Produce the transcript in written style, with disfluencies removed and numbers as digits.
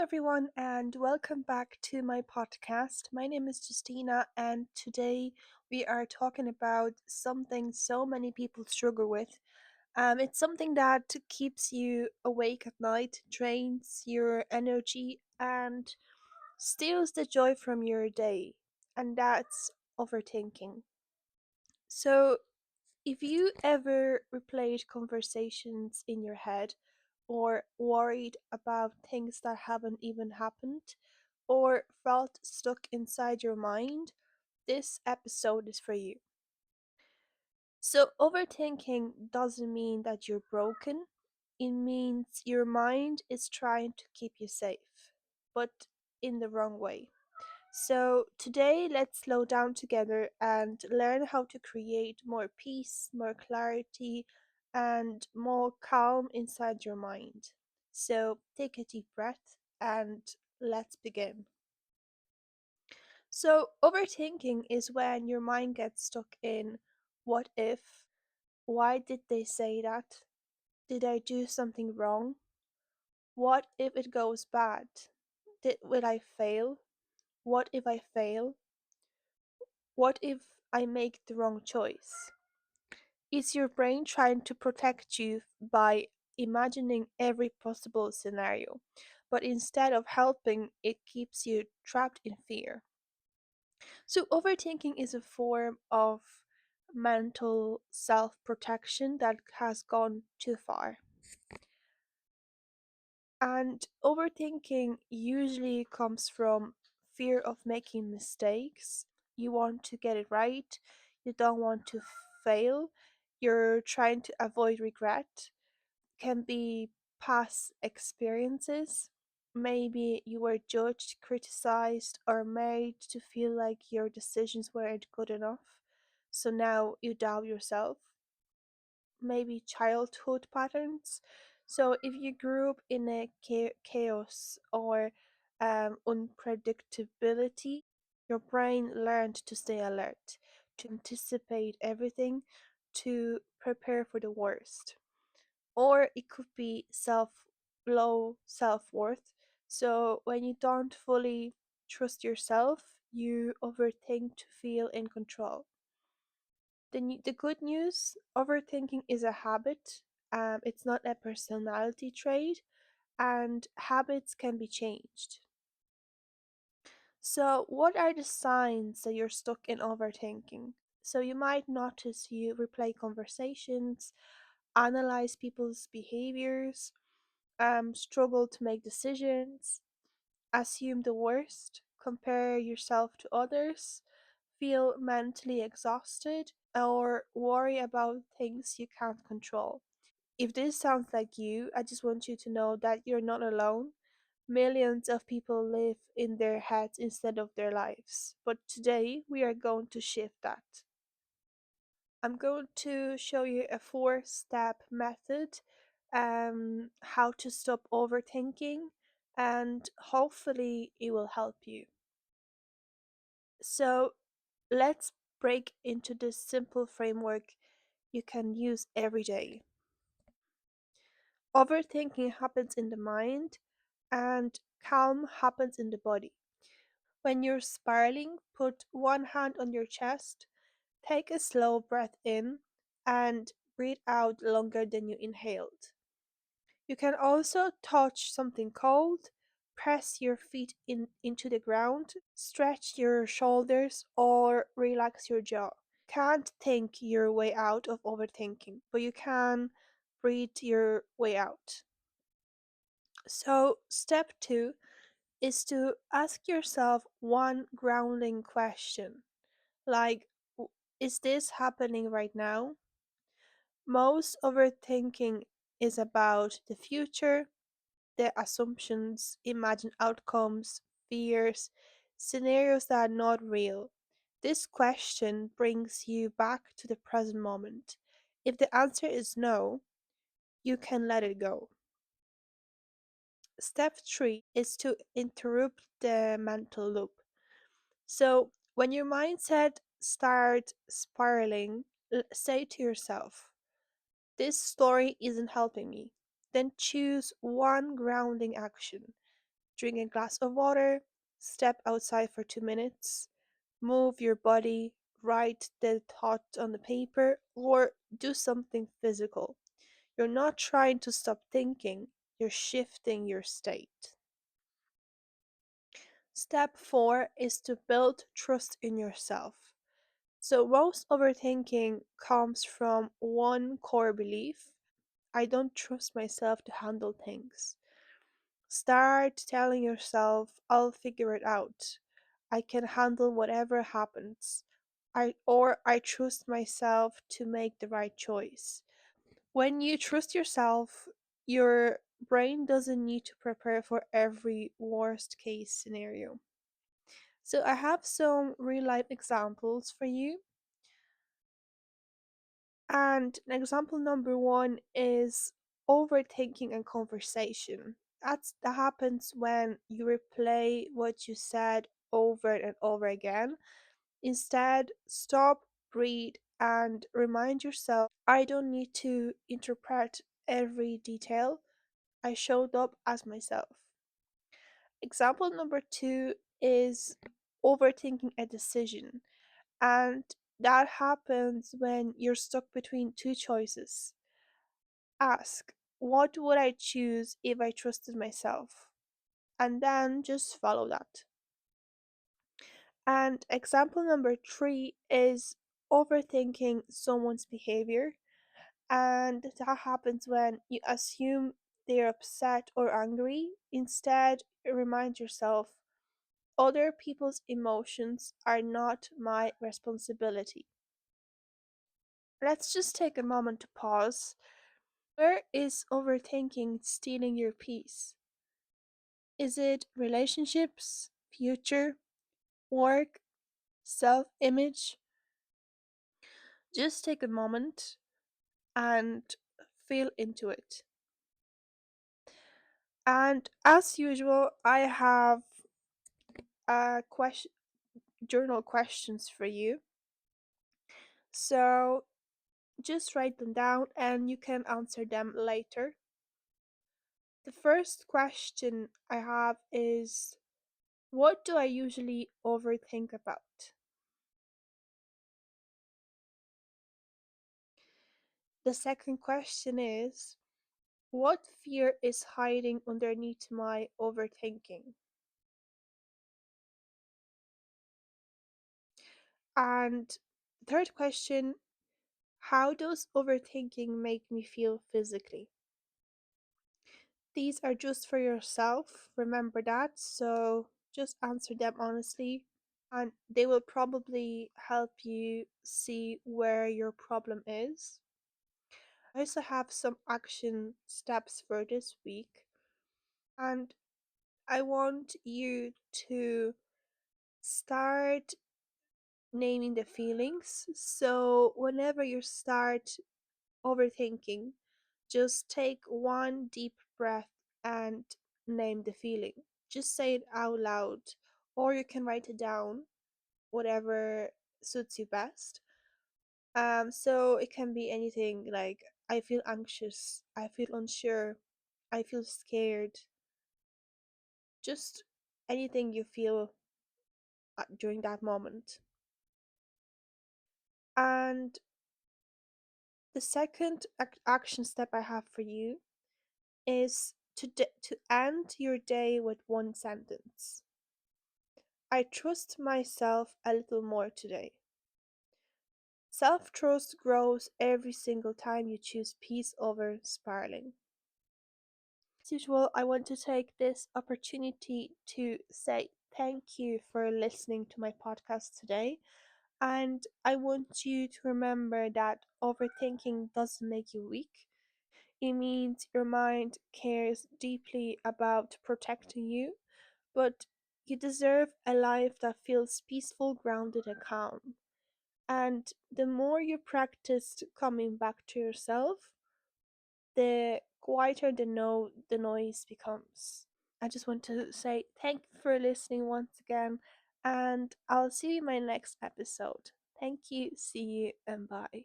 everyone, and welcome back to my podcast. My name is Justina, and today we are talking about something so many people struggle with. It's something that keeps you awake at night, drains your energy, and steals the joy from your day, and that's overthinking. So, if you ever replayed conversations in your head, or worried about things that haven't even happened, or felt stuck inside your mind, this episode is for you. So, overthinking doesn't mean that you're broken, it means your mind is trying to keep you safe, but in the wrong way. So, today let's slow down together and learn how to create more peace, more clarity, and more calm inside your mind. So, take a deep breath and let's begin. So, overthinking is when your mind gets stuck in what if, why did they say that? Did I do something wrong? What if it goes bad? Will I fail? What if I fail? What if I make the wrong choice? Is your brain trying to protect you by imagining every possible scenario? But instead of helping, it keeps you trapped in fear. So, overthinking is a form of mental self protection that has gone too far. And overthinking usually comes from fear of making mistakes. You want to get it right, you don't want to fail, you're trying to avoid regret. Can be past experiences. Maybe you were judged, criticized, or made to feel like your decisions weren't good enough. So now you doubt yourself. Maybe childhood patterns. So if you grew up in a chaos or unpredictability, your brain learned to stay alert, to anticipate everything, to prepare for the worst. Or it could be low self-worth. So when you don't fully trust yourself, you overthink to feel in control. The good news, overthinking is a habit. It's not a personality trait, and habits can be changed. So, what are the signs that you're stuck in overthinking? So, you might notice you replay conversations, analyze people's behaviors, struggle to make decisions, assume the worst, compare yourself to others, feel mentally exhausted, or worry about things you can't control. If this sounds like you, I just want you to know that you're not alone. Millions of people live in their heads instead of their lives. But today we are going to shift that. I'm going to show you a four-step method, how to stop overthinking, and hopefully it will help you. So let's break into this simple framework you can use every day. Overthinking happens in the mind, and calm happens in the body. When you're spiraling, put one hand on your chest, take a slow breath in, and breathe out longer than you inhaled. You can also touch something cold, press your feet into the ground, stretch your shoulders, or relax your jaw. Can't think your way out of overthinking, but you can breathe your way out. So, step two is to ask yourself one grounding question like, is this happening right now? Most overthinking is about the future, the assumptions, imagined outcomes, fears, scenarios that are not real. This question brings you back to the present moment. If the answer is no, you can let it go. Step three is to interrupt the mental loop. So, when your mindset starts spiraling, say to yourself, this story isn't helping me. Then choose one grounding action. Drink a glass of water, step outside for 2 minutes, move your body, write the thought on the paper, or do something physical. You're not trying to stop thinking, you're shifting your state. Step 4 is to build trust in yourself. So, most overthinking comes from one core belief: I don't trust myself to handle things. Start telling yourself, I'll figure it out. I can handle whatever happens. I trust myself to make the right choice. When you trust yourself, your brain doesn't need to prepare for every worst case scenario. So I have some real life examples for you. And example number one is overthinking a conversation. That happens when you replay what you said over and over again. Instead, stop, breathe, and remind yourself, I don't need to interpret every detail. I showed up as myself. Example number two is overthinking a decision. And that happens when you're stuck between two choices. Ask, what would I choose if I trusted myself? And then just follow that. And example number three is overthinking someone's behavior. And that happens when you assume they're upset or angry. Instead, remind yourself, other people's emotions are not my responsibility. Let's just take a moment to pause. Where is overthinking stealing your peace? Is it relationships, future, work, self image? Just take a moment and feel into it. And as usual, I have question journal questions for you. So just write them down and you can answer them later. The first question I have is, what do I usually overthink about? The second question is, what fear is hiding underneath my overthinking? And third question, how does overthinking make me feel physically? These are just for yourself, remember that, so just answer them honestly, and they will probably help you see where your problem is. I also have some action steps for this week, and I want you to start naming the feelings. So, whenever you start overthinking, just take one deep breath and name the feeling. Just say it out loud, or you can write it down, whatever suits you best. So it can be anything like, I feel anxious, I feel unsure, I feel scared, just anything you feel during that moment. And the second action step I have for you is to end your day with one sentence. I trust myself a little more today. Self trust grows every single time you choose peace over spiraling. As usual, I want to take this opportunity to say thank you for listening to my podcast today. And I want you to remember that overthinking doesn't make you weak. It means your mind cares deeply about protecting you, but you deserve a life that feels peaceful, grounded, and calm. And the more you practice coming back to yourself, the quieter the noise becomes. I just want to say thank you for listening once again, and I'll see you in my next episode. Thank you, see you, and bye.